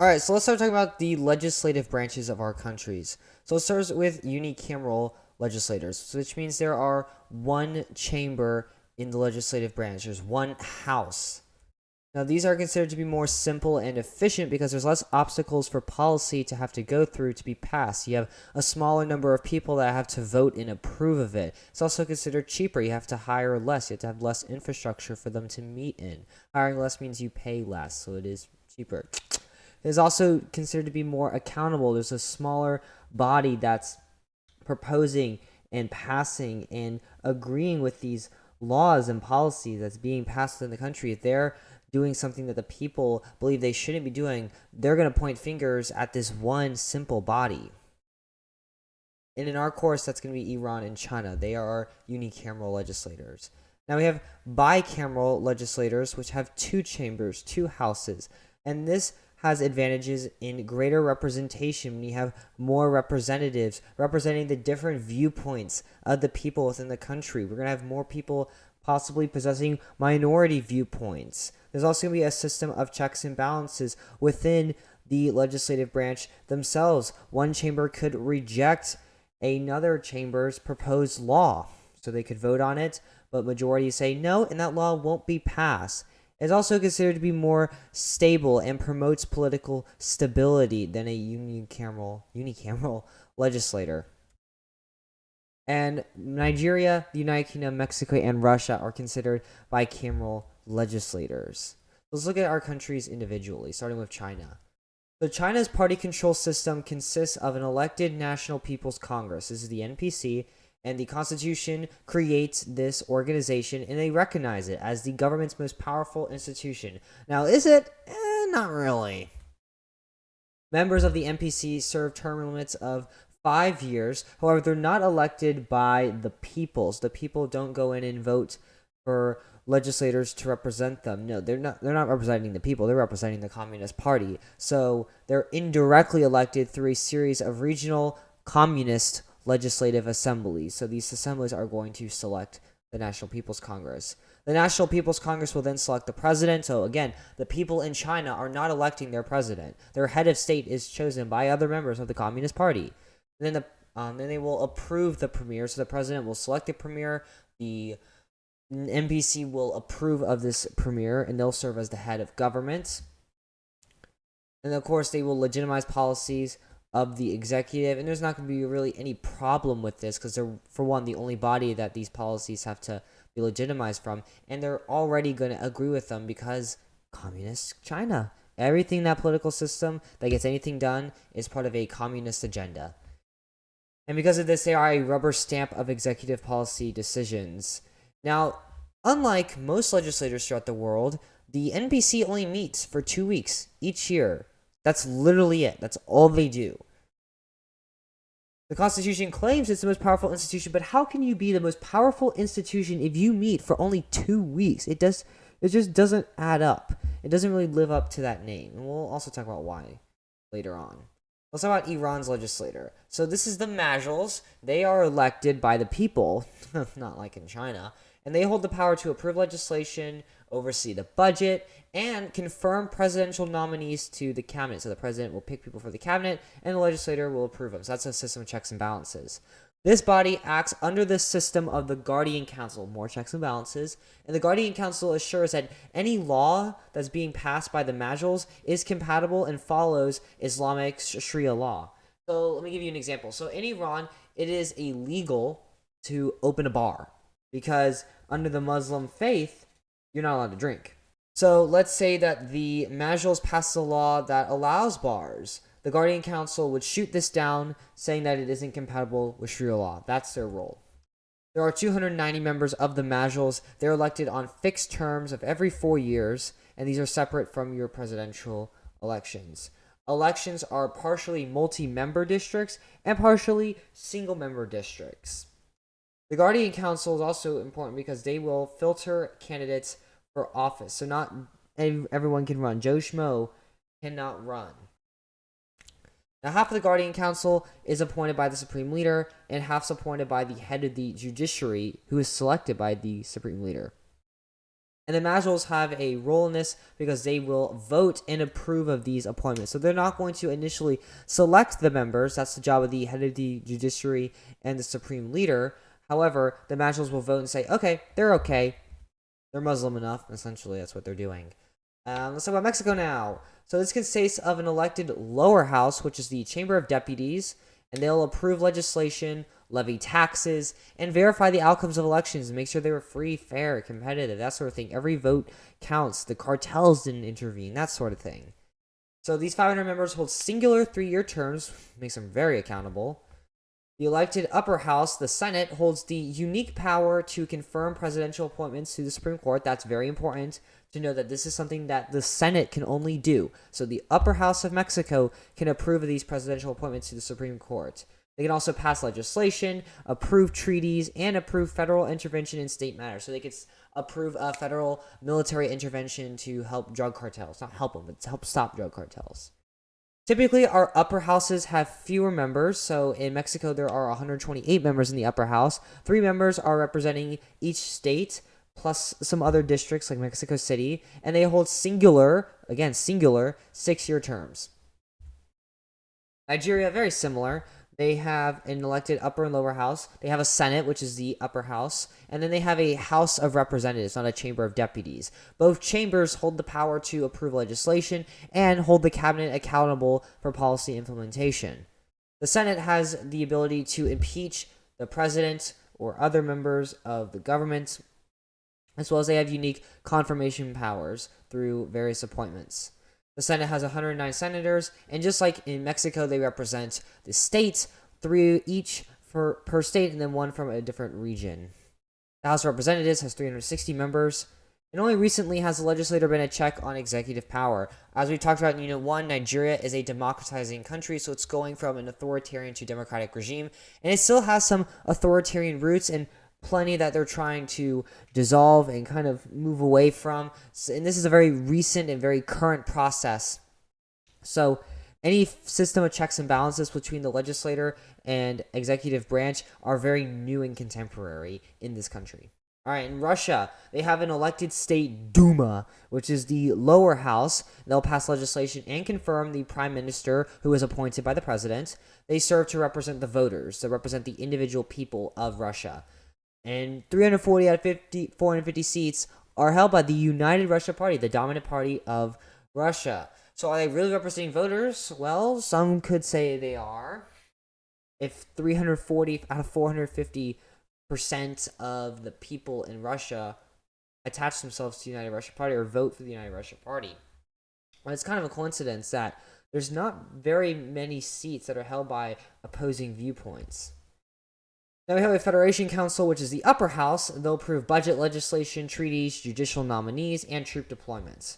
All right, so let's start talking about the legislative branches of our countries. So it starts with unicameral legislators, which means there are one chamber in the legislative branch. There's one house. Now, these are considered to be more simple and efficient because there's less obstacles for policy to have to go through to be passed. You have a smaller number of people that have to vote and approve of it. It's also considered cheaper. You have to hire less. You have to have less infrastructure for them to meet in. Hiring less means you pay less, so it is cheaper. It is also considered to be more accountable. There's a smaller body that's proposing and passing and agreeing with these laws and policies that's being passed in the country. If they're doing something that the people believe they shouldn't be doing, they're going to point fingers at this one simple body. And in our course, that's going to be Iran and China. They are unicameral legislators. Now we have bicameral legislators, which have two chambers, two houses. And this has advantages in greater representation when you have more representatives representing the different viewpoints of the people within the country. We're going to have more people possibly possessing minority viewpoints. There's also going to be a system of checks and balances within the legislative branch themselves. One chamber could reject another chamber's proposed law, so they could vote on it, but majority say no, and that law won't be passed. It's also considered to be more stable and promotes political stability than a unicameral legislator. And Nigeria, the United Kingdom, Mexico, and Russia are considered bicameral legislators. Let's look at our countries individually, starting with China. So China's party control system consists of an elected National People's Congress. This is the NPC, and the Constitution creates this organization, and they recognize it as the government's most powerful institution. Now, is it? Not really. Members of the NPC serve term limits of 5 years. However, they're not elected by the peoples. The people don't go in and vote for legislators to represent them. No, they're not representing the people. They're representing the Communist Party. So they're indirectly elected through a series of regional communist legislative assemblies. So these assemblies are going to select the National People's Congress. The National People's Congress will then select the president. So again, the people in China are not electing their president. Their head of state is chosen by other members of the Communist Party. And then they will approve the premier. So the president will select the premier. The NPC will approve of this premier, and they'll serve as the head of government. And of course, they will legitimize policies of the executive, and there's not going to be really any problem with this because they're, for one, the only body that these policies have to be legitimized from, and they're already going to agree with them because communist China. Everything in that political system that gets anything done is part of a communist agenda. And because of this, they are a rubber stamp of executive policy decisions. Now, unlike most legislators throughout the world, the NPC only meets for 2 weeks each year. That's literally it. That's all they do. The Constitution claims it's the most powerful institution, but how can you be the most powerful institution if you meet for only 2 weeks? It just doesn't add up. It doesn't really live up to that name. And we'll also talk about why later on. Let's talk about Iran's legislator. So this is the Majles. They are elected by the people, not like in China, and they hold the power to approve legislation, oversee the budget, and confirm presidential nominees to the cabinet. So the president will pick people for the cabinet, and the legislator will approve them. So that's a system of checks and balances. This body acts under the system of the Guardian Council, more checks and balances, and the Guardian Council assures that any law that's being passed by the Majles is compatible and follows Islamic Sharia law. So let me give you an example. So in Iran, it is illegal to open a bar because under the Muslim faith, you're not allowed to drink. So let's say that the Majles pass a law that allows bars. The Guardian Council would shoot this down, saying that it isn't compatible with Sharia law. That's their role. There are 290 members of the Majles. They're elected on fixed terms of every 4 years, and these are separate from your presidential elections. Elections are partially multi-member districts and partially single-member districts. The Guardian Council is also important because they will filter candidates for office. So not everyone can run. Joe Schmo cannot run. Now, half of the Guardian Council is appointed by the Supreme Leader, and half's appointed by the head of the judiciary, who is selected by the Supreme Leader. And the majorals have a role in this because they will vote and approve of these appointments. So they're not going to initially select the members. That's the job of the head of the judiciary and the supreme leader. However, the majorals will vote and say, okay, they're okay. They're Muslim enough. Essentially, that's what they're doing. Let's talk about Mexico now. So this consists of an elected lower house, which is the Chamber of Deputies, and they'll approve legislation, levy taxes, and verify the outcomes of elections and make sure they were free, fair, competitive, that sort of thing. Every vote counts. The cartels didn't intervene, that sort of thing. So these 500 members hold singular 3-year terms, makes them very accountable. The elected upper house, the Senate, holds the unique power to confirm presidential appointments to the Supreme Court. That's very important to know that this is something that the Senate can only do. So the upper house of Mexico can approve of these presidential appointments to the Supreme Court. They can also pass legislation, approve treaties, and approve federal intervention in state matters. So they could approve a federal military intervention to help drug cartels. Not help them, but to help stop drug cartels. Typically, our upper houses have fewer members. So in Mexico, there are 128 members in the upper house. 3 members are representing each state, plus some other districts like Mexico City. And they hold singular 6-year terms. Nigeria, very similar. They have an elected upper and lower house. They have a Senate, which is the upper house. And then they have a House of Representatives, not a Chamber of Deputies. Both chambers hold the power to approve legislation and hold the cabinet accountable for policy implementation. The Senate has the ability to impeach the president or other members of the government, as well as they have unique confirmation powers through various appointments. The Senate has 109 senators, and just like in Mexico, they represent the states, 3 each per state, and then 1 from a different region. The House of Representatives has 360 members, and only recently has the legislature been a check on executive power. As we talked about in Unit 1, Nigeria is a democratizing country, so it's going from an authoritarian to democratic regime, and it still has some authoritarian roots and plenty that they're trying to dissolve and kind of move away from. And this is a very recent and very current process. So any system of checks and balances between the legislature and executive branch are very new and contemporary in this country. All right, in Russia, they have an elected state Duma, which is the lower house. They'll pass legislation and confirm the prime minister who is appointed by the president. They serve to represent the voters, to represent the individual people of Russia. And 340 out of 450 seats are held by the United Russia Party, the dominant party of Russia. So are they really representing voters? Well, some could say they are. If 340 out of 450% of the people in Russia attach themselves to the United Russia Party or vote for the United Russia Party. Well, it's kind of a coincidence that there's not very many seats that are held by opposing viewpoints. Now we have a Federation Council, which is the upper house. They'll approve budget legislation, treaties, judicial nominees, and troop deployments.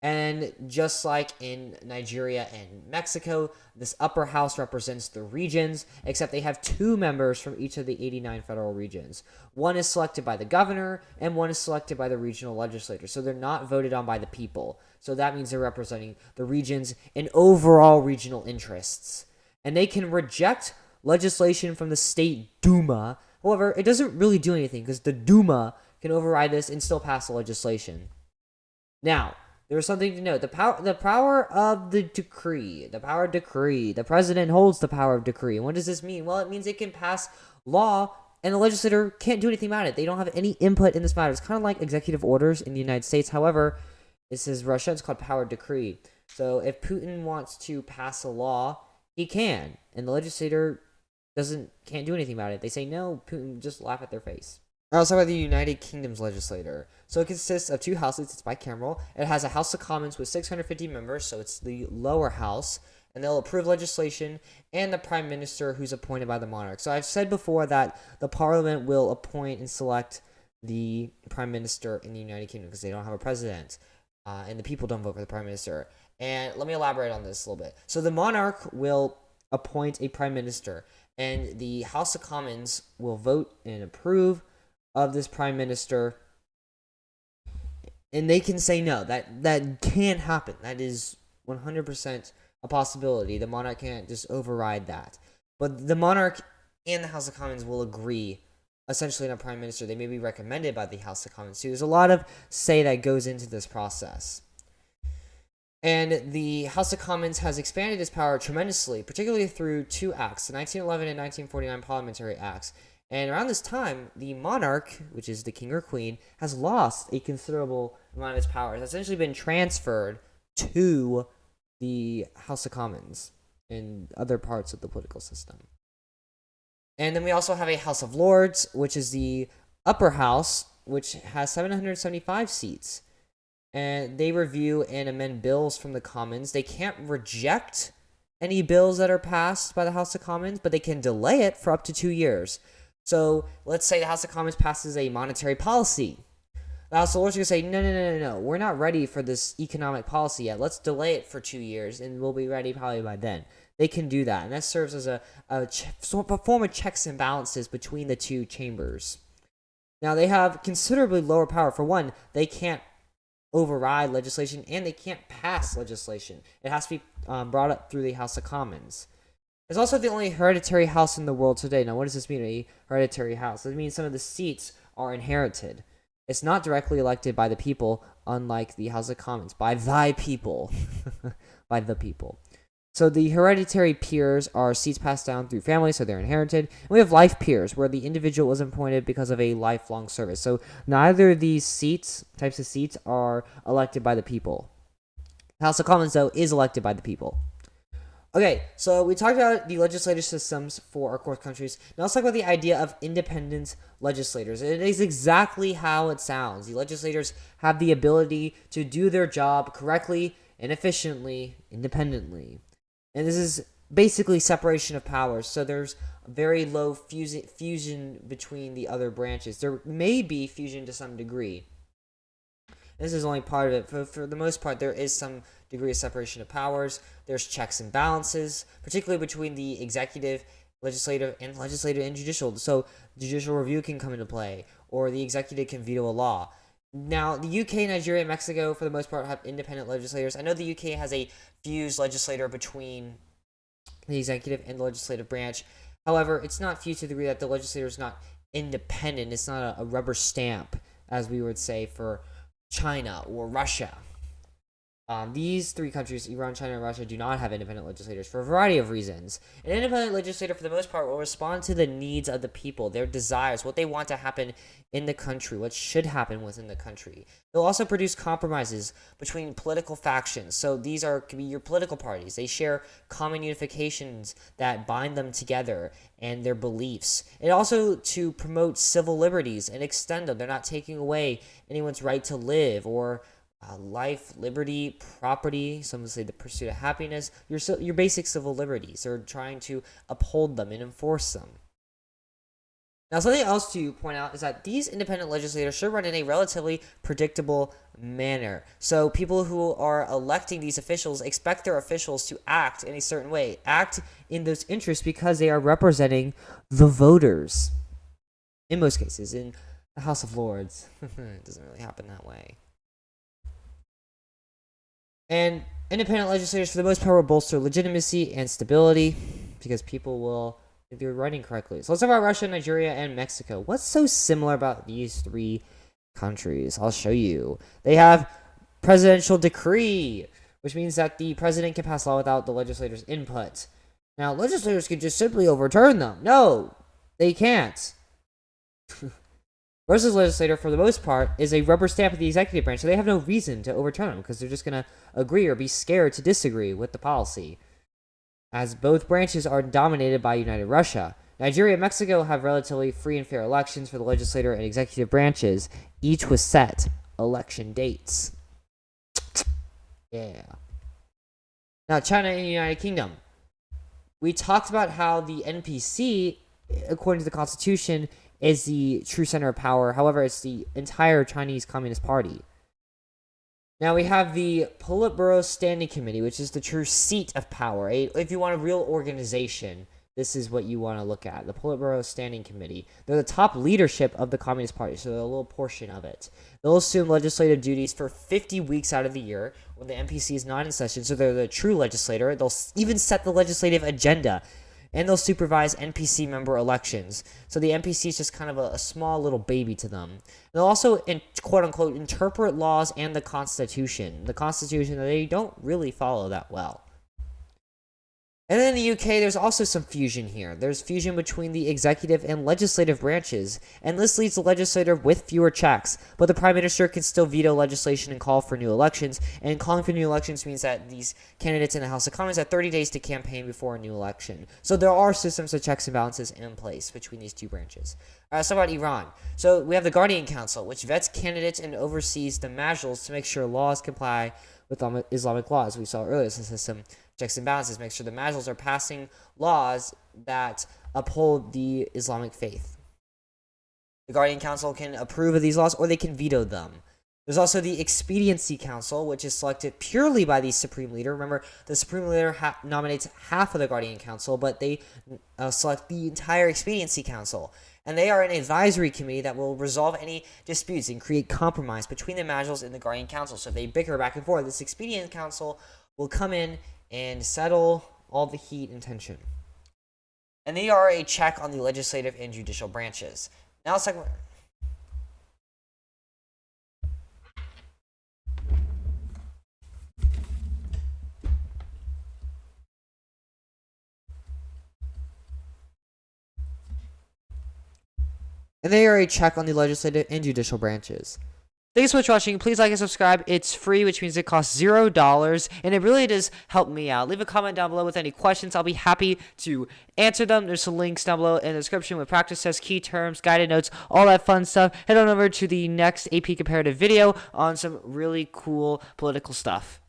And just like in Nigeria and Mexico, this upper house represents the regions, except they have 2 members from each of the 89 federal regions. One is selected by the governor, and one is selected by the regional legislature. So they're not voted on by the people. So that means they're representing the regions and overall regional interests. And they can reject legislation from the state Duma. However, it doesn't really do anything because the Duma can override this and still pass the legislation. Now, there's something to note. The power of the decree. The power of decree. The president holds the power of decree. And what does this mean? Well, it means it can pass law and the legislator can't do anything about it. They don't have any input in this matter. It's kind of like executive orders in the United States. However, this is Russia. It's called power of decree. So if Putin wants to pass a law, he can. And the legislator can't do anything about it. They say no, Putin, just laugh at their face. All right, let's talk about the United Kingdom's legislature. So it consists of 2 houses. It's bicameral. It has a House of Commons with 650 members, so it's the lower house, and they'll approve legislation and the prime minister who's appointed by the monarch. So I've said before that the parliament will appoint and select the prime minister in the United Kingdom because they don't have a president, and the people don't vote for the prime minister. And let me elaborate on this a little bit. So the monarch will appoint a prime minister, and the House of Commons will vote and approve of this prime minister, and they can say no. That can't happen. That is 100% a possibility. The monarch can't just override that. But the monarch and the House of Commons will agree essentially not prime minister. They may be recommended by the House of Commons too. There's a lot of say that goes into this process. And the House of Commons has expanded its power tremendously, particularly through two acts, the 1911 and 1949 Parliamentary Acts. And around this time, the monarch, which is the king or queen, has lost a considerable amount of its power. It's essentially been transferred to the House of Commons and other parts of the political system. And then we also have a House of Lords, which is the upper house, which has 775 seats. And they review and amend bills from the Commons. They can't reject any bills that are passed by the House of Commons, but they can delay it for up to 2 years. So let's say the House of Commons passes a monetary policy. The House of Lords are going to say, no, we're not ready for this economic policy yet. Let's delay it for 2 years, and we'll be ready probably by then. They can do that, and that serves as a form of checks and balances between the two chambers. Now, they have considerably lower power. For one, they can't override legislation, and they can't pass legislation. It has to be brought up through the House of Commons. It's also the only hereditary house in the world today. Now, what does this mean, a hereditary house? It means some of the seats are inherited. It's not directly elected by the people, unlike the House of Commons. By thy people. By the people. So the hereditary peers are seats passed down through family, so they're inherited. And we have life peers, where the individual was appointed because of a lifelong service. So neither of these types of seats, are elected by the people. The House of Commons, though, is elected by the people. Okay, so we talked about the legislative systems for our core countries. Now let's talk about the idea of independent legislators. It is exactly how it sounds. The legislators have the ability to do their job correctly and efficiently, independently. And this is basically separation of powers. So there's very low fusion between the other branches. There may be fusion to some degree. This is only part of it. For the most part, there is some degree of separation of powers. There's checks and balances, particularly between the executive, legislative and judicial. So judicial review can come into play, or the executive can veto a law. Now, the UK, Nigeria, and Mexico, for the most part, have independent legislators. I know the UK has a fused legislator between the executive and the legislative branch. However, it's not fused to the degree that the legislator is not independent. It's not a rubber stamp, as we would say, for China or Russia. These three countries, Iran, China, and Russia, do not have independent legislators for a variety of reasons. An independent legislator, for the most part, will respond to the needs of the people, their desires, what they want to happen in the country, what should happen within the country. They'll also produce compromises between political factions. So these could be your political parties. They share common unifications that bind them together and their beliefs. And also to promote civil liberties and extend them. They're not taking away anyone's right to live or life, liberty, property. Some would say the pursuit of happiness. Your basic civil liberties. They're trying to uphold them and enforce them. Now, something else to point out is that these independent legislators should run in a relatively predictable manner. So people who are electing these officials expect their officials to act in a certain way, act in those interests because they are representing the voters. In most cases, in the House of Lords, it doesn't really happen that way. And independent legislators, for the most part, will bolster legitimacy and stability because people will think they're writing correctly. So let's talk about Russia, Nigeria, and Mexico. What's so similar about these three countries? I'll show you. They have presidential decree, which means that the president can pass law without the legislators' input. Now, legislators can just simply overturn them. No, they can't. Russia's legislator, for the most part, is a rubber stamp of the executive branch, so they have no reason to overturn them because they're just going to agree or be scared to disagree with the policy, as both branches are dominated by United Russia. Nigeria and Mexico have relatively free and fair elections for the legislature and executive branches, each with set election dates. Yeah. Now, China and the United Kingdom. We talked about how the NPC, according to the Constitution, is the true center of power. However, it's the entire Chinese Communist Party. Now we have the Politburo Standing Committee, which is the true seat of power. If you want a real organization, this is what you want to look at. The Politburo Standing Committee. They're the top leadership of the Communist Party, so they're a little portion of it. They'll assume legislative duties for 50 weeks out of the year when the NPC is not in session, so they're the true legislator. They'll even set the legislative agenda. and they'll supervise NPC member elections. So the NPC is just kind of a small little baby to them. They'll also, quote unquote, interpret laws and the Constitution. The Constitution that they don't really follow that well. And then in the UK, there's also some fusion here. There's fusion between the executive and legislative branches, and this leaves the legislative with fewer checks. But the Prime Minister can still veto legislation and call for new elections, and calling for new elections means that these candidates in the House of Commons have 30 days to campaign before a new election. So there are systems of checks and balances in place between these two branches. So about Iran. So we have the Guardian Council, which vets candidates and oversees the majlis to make sure laws comply with Islamic laws. We saw earlier, this system checks and balances, make sure the majlis are passing laws that uphold the Islamic faith. The Guardian Council can approve of these laws or they can veto them. There's also the Expediency Council, which is selected purely by the Supreme Leader. Remember, the Supreme Leader nominates half of the Guardian Council, but they select the entire Expediency Council. And they are an advisory committee that will resolve any disputes and create compromise between the majlis and the Guardian Council. So if they bicker back and forth, this Expedient Council will come in and settle all the heat and tension. And they are a check on the legislative and judicial branches. Now let's talk about... And they are a check on the legislative and judicial branches. Thanks so much for watching. Please like and subscribe. It's free, which means it costs $0, and it really does help me out. Leave a comment down below with any questions. I'll be happy to answer them. There's some links down below in the description with practice tests, key terms, guided notes, all that fun stuff. Head on over to the next AP Comparative video on some really cool political stuff.